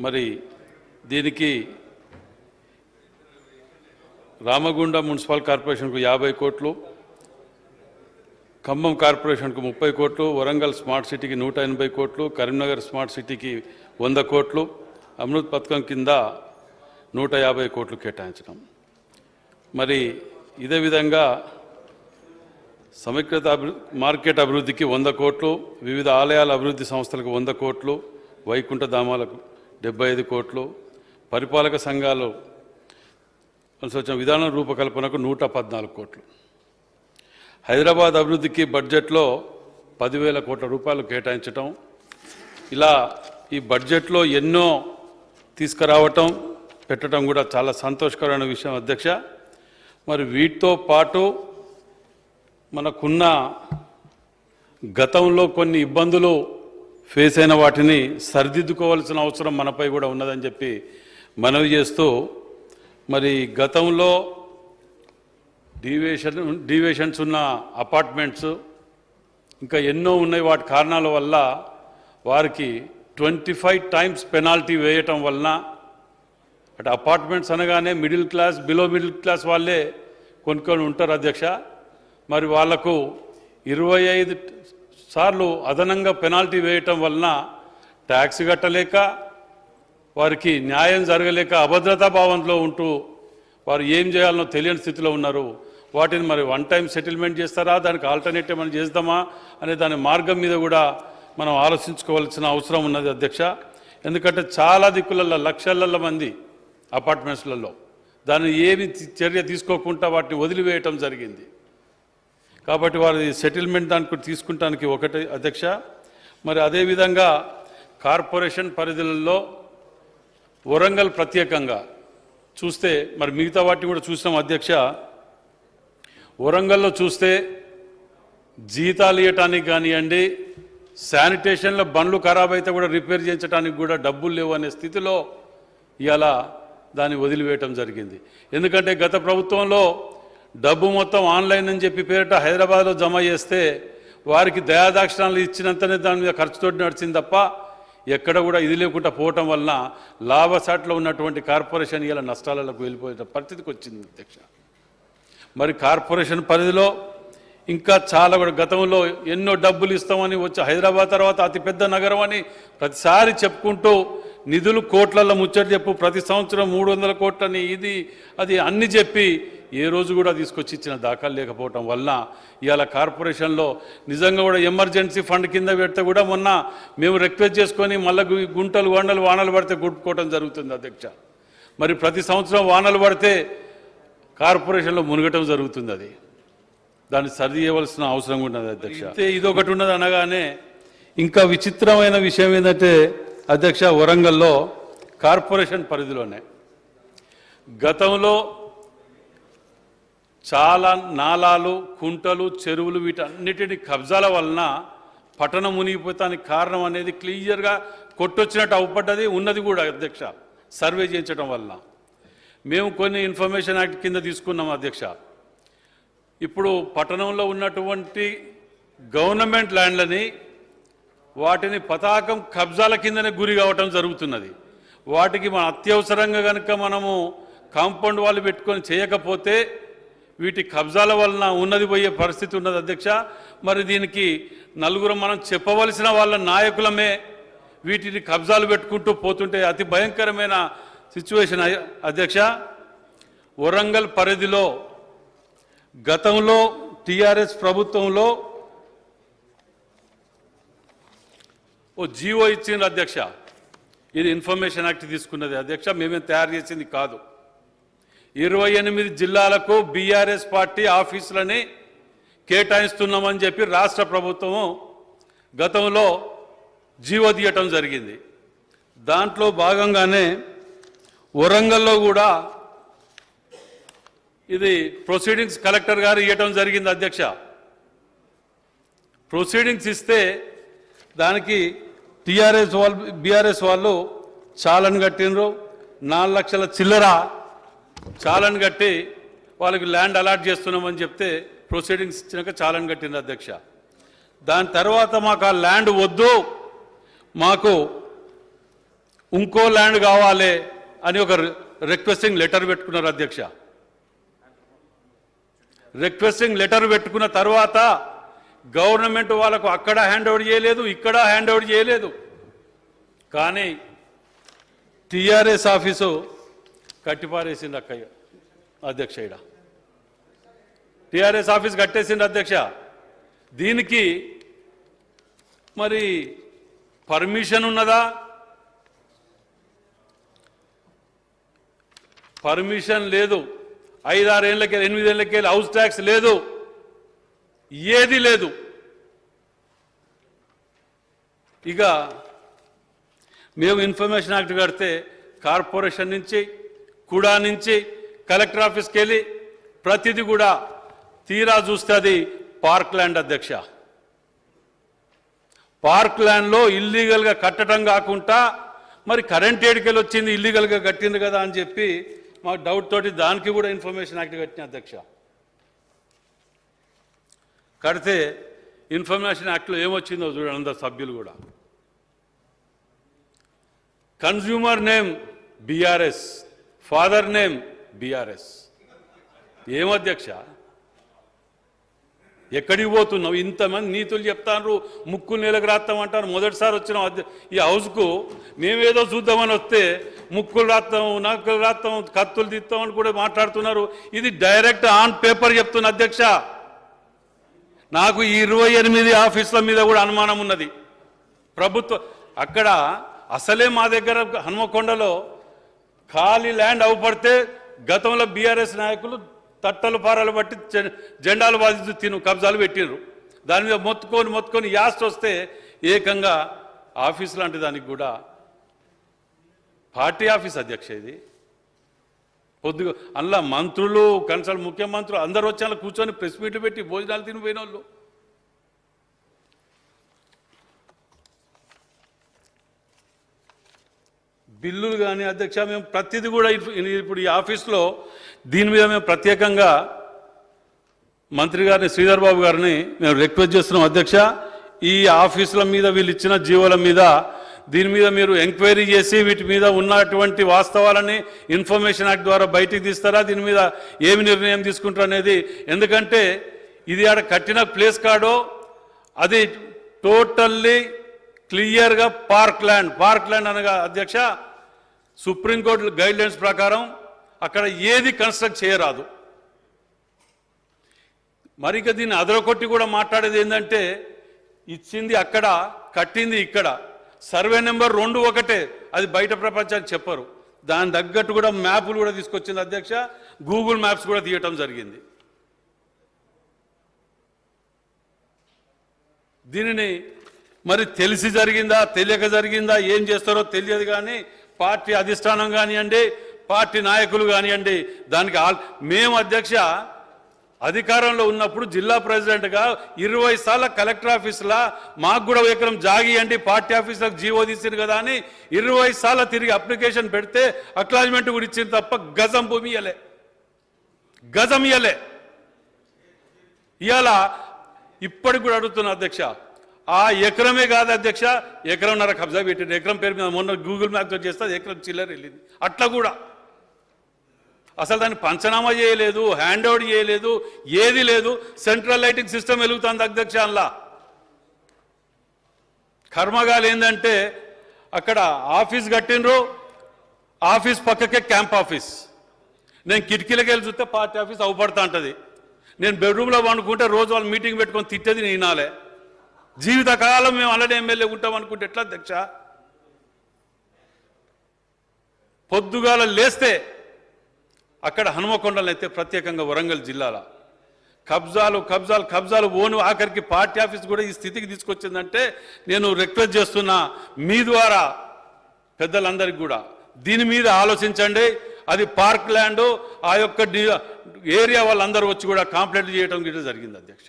మరి దీనికి రామగుండం మున్సిపల్ కార్పొరేషన్కు 50 కోట్లు, ఖమ్మం కార్పొరేషన్కు 30 కోట్లు, వరంగల్ స్మార్ట్ సిటీకి 180 కోట్లు, కరీంనగర్ స్మార్ట్ సిటీకి 100 కోట్లు, అమృత్ పథకం కింద 150 కోట్లు కేటాయించడం. మరి ఇదే విధంగా సమీకృత మార్కెట్ అభివృద్ధికి 100 కోట్లు, వివిధ ఆలయాల అభివృద్ధి సంస్థలకు 100 కోట్లు, వైకుంఠ ధామాలకు 75 కోట్లు, పరిపాలక సంఘాలు అనుసరించిన విధానం రూపకల్పనకు 114 కోట్లు. హైదరాబాద్ అభివృద్ధికి బడ్జెట్లో 10,000 కోట్ల రూపాయలు కేటాయించటం, ఇలా ఈ బడ్జెట్లో ఎన్నో తీసుకురావటం పెట్టడం కూడా చాలా సంతోషకరమైన విషయం అధ్యక్ష. మరి వీటితో పాటు మనకున్న గతంలో కొన్ని ఇబ్బందులు ఫేస్ అయిన వాటిని సరిదిద్దుకోవాల్సిన అవసరం మనపై కూడా ఉన్నదని చెప్పి మనవి చేస్తూ, మరి గతంలో డీవియేషన్స్ ఉన్న అపార్ట్మెంట్స్ ఇంకా ఎన్నో ఉన్నాయి. వాటి కారణాల వల్ల వారికి 25 టైమ్స్ పెనాల్టీ వేయటం వలన, అటు అపార్ట్మెంట్స్ అనగానే middle class, below middle class వాళ్ళే కొనుక్కొని ఉంటారు అధ్యక్ష. మరి వాళ్లకు 25 సార్లు అదనంగా పెనాల్టీ వేయటం వలన ట్యాక్స్ కట్టలేక, వారికి న్యాయం జరగలేక అభద్రతా భావంలో ఉంటూ వారు ఏం చేయాలనో తెలియని స్థితిలో ఉన్నారు. వాటిని మరి వన్ టైం సెటిల్మెంట్ చేస్తారా, దానికి ఆల్టర్నేటివ్ మనం చేద్దామా అనే దాని మార్గం మీద కూడా మనం ఆలోచించుకోవాల్సిన అవసరం ఉన్నది అధ్యక్ష. ఎందుకంటే చాలా దిక్కులలో లక్షల మంది అపార్ట్మెంట్స్లలో దాన్ని ఏమి చర్య తీసుకోకుండా వాటిని వదిలివేయటం జరిగింది. కాబట్టి వారి సెటిల్మెంట్ దానికి తీసుకుంటానికి ఒకటి అధ్యక్ష. మరి అదేవిధంగా కార్పొరేషన్ పరిధులలో వరంగల్ ప్రత్యేకంగా చూస్తే, మరి మిగతా వాటిని కూడా చూసినాం అధ్యక్ష. వరంగల్లో చూస్తే జీతాలు ఇవ్వటానికి కానివ్వండి, శానిటేషన్లో బండ్లు ఖరాబ్ అయితే కూడా రిపేర్ చేయించడానికి కూడా డబ్బులు లేవు అనే స్థితిలో ఇలా దాన్ని వదిలివేయటం జరిగింది. ఎందుకంటే గత ప్రభుత్వంలో డబ్బు మొత్తం ఆన్లైన్ అని చెప్పి పేరిట హైదరాబాద్లో జమ చేస్తే వారికి దయాదాక్షిణాలు ఇచ్చినంతనే దాని మీద ఖర్చుతో నడిచింది తప్ప ఎక్కడ కూడా ఇది లేకుండా పోవటం వలన లాభసాట్లో ఉన్నటువంటి కార్పొరేషన్ ఇలా నష్టాలకు వెళ్ళిపోయే పరిస్థితికి వచ్చింది అధ్యక్ష. మరి కార్పొరేషన్ పరిధిలో ఇంకా చాలా కూడా గతంలో ఎన్నో డబ్బులు ఇస్తామని వచ్చి హైదరాబాద్ తర్వాత అతిపెద్ద నగరం అని ప్రతిసారి చెప్పుకుంటూ నిధులు కోట్లలో ముచ్చట చెప్పు, ప్రతి సంవత్సరం 300 కోట్లని ఇది అది అన్ని చెప్పి ఏ రోజు కూడా తీసుకొచ్చి ఇచ్చిన దాఖలు లేకపోవటం వలన ఇవాళ కార్పొరేషన్లో నిజంగా కూడా ఎమర్జెన్సీ ఫండ్ కింద పెడితే కూడా మొన్న మేము రిక్వెస్ట్ చేసుకొని మళ్ళీ గుంటలు వానలు పడితే గుట్టుకోవడం జరుగుతుంది అధ్యక్ష. మరి ప్రతి సంవత్సరం వానలు పడితే కార్పొరేషన్లో మునగటం జరుగుతుంది. అది దాన్ని సరి చేయవలసిన అవసరం ఉన్నది అధ్యక్ష. ఇదొకటి ఉన్నది అనగానే ఇంకా విచిత్రమైన విషయం ఏంటంటే అధ్యక్ష, వరంగల్లో కార్పొరేషన్ పరిధిలోనే గతంలో చాలా నాలాలు, కుంటలు, చెరువులు వీటన్నిటిని కబ్జాల వలన పట్టణం మునిగిపోతానికి కారణం అనేది క్లియర్గా కొట్టొచ్చినట్టు అవుపడ్డది ఉన్నది కూడా అధ్యక్ష. సర్వే చేయించడం వలన మేము కొన్ని ఇన్ఫర్మేషన్ యాక్ట్ కింద తీసుకున్నాం అధ్యక్ష. ఇప్పుడు పట్టణంలో ఉన్నటువంటి గవర్నమెంట్ ల్యాండ్లని వాటిని పతాకం కబ్జాల కిందనే గురి కావటం జరుగుతున్నది. వాటికి మన అత్యవసరంగా కనుక మనము కాంపౌండ్ వాళ్ళు పెట్టుకొని చేయకపోతే వీటి కబ్జాల వలన ఉన్నది పోయే పరిస్థితి ఉన్నది అధ్యక్ష. మరి దీనికి నలుగురు మనం చెప్పవలసిన వాళ్ళ నాయకులమే వీటిని కబ్జాలు పెట్టుకుంటూ పోతుంటే అతి భయంకరమైన సిచ్యువేషన్ అధ్యక్ష. వరంగల్ పరిధిలో గతంలో టీఆర్ఎస్ ప్రభుత్వంలో ఓ జీవో ఇచ్చింది అధ్యక్ష. ఇది ఇన్ఫర్మేషన్ యాక్ట్ తీసుకున్నది అధ్యక్ష, మేమేం తయారు చేసింది కాదు. 28 జిల్లాలకు బీఆర్ఎస్ పార్టీ ఆఫీసులని కేటాయిస్తున్నామని చెప్పి రాష్ట్ర ప్రభుత్వం గతంలో జీవో తీయటం జరిగింది. దాంట్లో భాగంగానే వరంగల్లో కూడా ఇది ప్రొసీడింగ్స్ కలెక్టర్ గారు ఇవ్వటం జరిగింది అధ్యక్ష. ప్రొసీడింగ్స్ ఇస్తే దానికి బీఆర్ఎస్ వాళ్ళు చాలని కట్టినరు. 4 లక్షల చిల్లర చాలని కట్టి వాళ్ళకి ల్యాండ్ అలాట్ చేస్తున్నామని చెప్తే ప్రొసీడింగ్స్ ఇచ్చినాక చాలని కట్టింది అధ్యక్ష. దాని తర్వాత మాకు ఆ ల్యాండ్ వద్దు, మాకు ఇంకో ల్యాండ్ కావాలి అని ఒక రిక్వెస్టింగ్ లెటర్ పెట్టుకున్నారు అధ్యక్ష. రిక్వెస్టింగ్ లెటర్ పెట్టుకున్న తర్వాత గవర్నమెంట్ వాళ్ళకు అక్కడ హ్యాండ్ ఓవర్ చేయలేదు, ఇక్కడ హ్యాండ్ ఓవర్ చేయలేదు. కానీ టీఆర్ఎస్ ఆఫీసు కట్టిపారేసింది అధ్యక్ష. ఇక్కడ టీఆర్ఎస్ ఆఫీస్ కట్టేసింది అధ్యక్ష. దీనికి మరి పర్మిషన్ ఉన్నదా? పర్మిషన్ లేదు. 5-6 ఏళ్ళకి 8 ఏళ్ళకి హౌస్ ట్యాక్స్ లేదు, ఏది లేదు. ఇక మేము ఇన్ఫర్మేషన్ యాక్ట్ కడితే కార్పొరేషన్ నుంచి కూడా నుంచి కలెక్టర్ ఆఫీస్కి వెళ్ళి ప్రతిదీ కూడా తీరా చూస్తే అది పార్క్ ల్యాండ్ అధ్యక్ష. పార్క్ ల్యాండ్లో ఇల్లీగల్గా కట్టడం కాకుండా మరి కరెంట్ ఏడికెళ్ళి వచ్చింది, ఇల్లీగల్గా కట్టింది కదా అని చెప్పి మాకు డౌట్ తోటి దానికి కూడా ఇన్ఫర్మేషన్ యాక్ట్ కట్టిన అధ్యక్ష. కడితే ఇన్ఫర్మేషన్ యాక్ట్లో ఏమొచ్చిందో చూడండి అందరు సభ్యులు కూడా. Consumer name BRS, father name BRS. ఏం అధ్యక్ష, ఎక్కడికి పోతున్నావు? ఇంతమంది నీతులు చెప్తాను, ముక్కు నేలకు రాస్తామంటారు. మొదటిసారి వచ్చిన ఈ హౌస్కు మేమేదో చూద్దామని వస్తే ముక్కులు రాస్తాం, నక్కులు రాస్తాం, కత్తులు తీస్తామని కూడా మాట్లాడుతున్నారు. ఇది డైరెక్ట్ ఆన్ పేపర్ చెప్తున్న అధ్యక్ష. నాకు ఈ 28 ఆఫీసుల మీద కూడా అనుమానం ఉన్నది. ప్రభుత్వం అక్కడ అసలే మా దగ్గర హనుమకొండలో ఖాళీ ల్యాండ్ అవపడితే గతంలో బీఆర్ఎస్ నాయకులు తట్టలు పారాలు బట్టి జెండాలు బాధిస్తూ కబ్జాలు పెట్టినారు. దాని మీద మొత్తుకొని యాస్ట్ వస్తే ఏకంగా ఆఫీస్ లాంటి దానికి కూడా పార్టీ ఆఫీస్ అధ్యక్ష. ఇది పొద్దుగా అందులో మంత్రులు, కన్సల్ట్ ముఖ్యమంత్రులు అందరూ వచ్చి అలా కూర్చొని ప్రెస్ మీట్లు పెట్టి భోజనాలు తినిపోయిన వాళ్ళు. బిల్లులు కానీ అధ్యక్ష మేము ప్రతిదీ కూడా ఇప్పుడు ఈ ఆఫీస్లో దీని మీద మేము ప్రత్యేకంగా మంత్రి గారిని, శ్రీధర్ బాబు గారిని మేము రిక్వెస్ట్ చేస్తున్నాం అధ్యక్ష. ఈ ఆఫీసుల మీద వీళ్ళు ఇచ్చిన జీవోల మీద దీని మీద మీరు ఎంక్వైరీ చేసి వీటి మీద ఉన్నటువంటి వాస్తవాలని ఇన్ఫర్మేషన్ యాక్ట్ ద్వారా బయటికి తీస్తారా, దీని మీద ఏమి నిర్ణయం తీసుకుంటారు అనేది. ఎందుకంటే ఇది ఆడ కట్టిన ప్లేస్ కాడో అది టోటల్లీ క్లియర్గా పార్క్ ల్యాండ్ అనగా అధ్యక్ష సుప్రీంకోర్టు గైడ్ లైన్స్ ప్రకారం అక్కడ ఏది కన్స్ట్రక్ట్ చేయరాదు. మరి ఇక దీన్ని అదరకొట్టి కూడా మాట్లాడేది ఏంటంటే ఇచ్చింది అక్కడ, కట్టింది ఇక్కడ, సర్వే నెంబర్ 2 ఒకటే, అది బయట ప్రపంచానికి చెప్పరు. దాని తగ్గట్టు కూడా మ్యాపులు కూడా తీసుకొచ్చింది అధ్యక్ష. గూగుల్ మ్యాప్స్ కూడా తీయటం జరిగింది. దీనిని మరి తెలిసి జరిగిందా తెలియక జరిగిందా ఏం చేస్తారో తెలియదు. కానీ పార్టీ అధిష్టానం కానివ్వండి, పార్టీ నాయకులు కానివ్వండి, దానికి మేము అధ్యక్ష అధికారంలో ఉన్నప్పుడు జిల్లా ప్రెసిడెంట్గా 20 సార్లు కలెక్టర్ ఆఫీసులా మాకు కూడా ఎకరం జాగియండి పార్టీ ఆఫీసులకు జీవో తీసింది కదా అని 20 సార్లు తిరిగి అప్లికేషన్ పెడితే అక్నాలెడ్జ్మెంట్ కూడా ఇచ్చింది తప్ప గజం భూమి ఇయ్యలే. ఇవాళ ఇప్పటికి కూడా అడుగుతున్నా అధ్యక్ష, ఆ ఎకరమే కాదు అధ్యక్ష, 1.5 ఎకరం కబ్జా పెట్టింది. ఎకరం పేరు మీద మొన్న గూగుల్ మ్యాప్తో చేస్తే ఎకరం చిల్లర వెళ్ళింది. అట్లా కూడా అసలు దాన్ని పంచనామా చేయలేదు, హ్యాండ్ ఓవర్ చేయలేదు, ఏది లేదు. సెంట్రల్ లైటింగ్ సిస్టమ్ వెలుగుతుంది అధ్యక్ష. అలా కర్మగాలు ఏంటంటే అక్కడ ఆఫీస్ కట్టినరు, ఆఫీస్ పక్కకే క్యాంప్ ఆఫీస్. నేను కిటికీలకి వెళ్ళి చూస్తే పార్టీ ఆఫీస్ అవపడతా ఉంటుంది. నేను బెడ్రూమ్లో వండుకుంటే రోజు వాళ్ళు మీటింగ్ పెట్టుకొని తిట్టేది నేనాలే. జీవితకాలం మేము అలానే ఎమ్మెల్యే ఉంటాం అనుకుంటే ఎట్లా అధ్యక్ష? పొద్దుగాల లేస్తే అక్కడ హనుమకొండలు అయితే ప్రత్యేకంగా వరంగల్ జిల్లాలో కబ్జాలు ఓను ఆఖరికి పార్టీ ఆఫీస్ కూడా ఈ స్థితికి తీసుకొచ్చిందంటే నేను రిక్వెస్ట్ చేస్తున్నా మీ ద్వారా పెద్దలందరికీ కూడా దీని మీద ఆలోచించండి. అది పార్క్ ల్యాండ్, ఆ యొక్క ఏరియా వాళ్ళందరూ వచ్చి కూడా కంప్లైంట్ చేయడం జరిగింది అధ్యక్ష.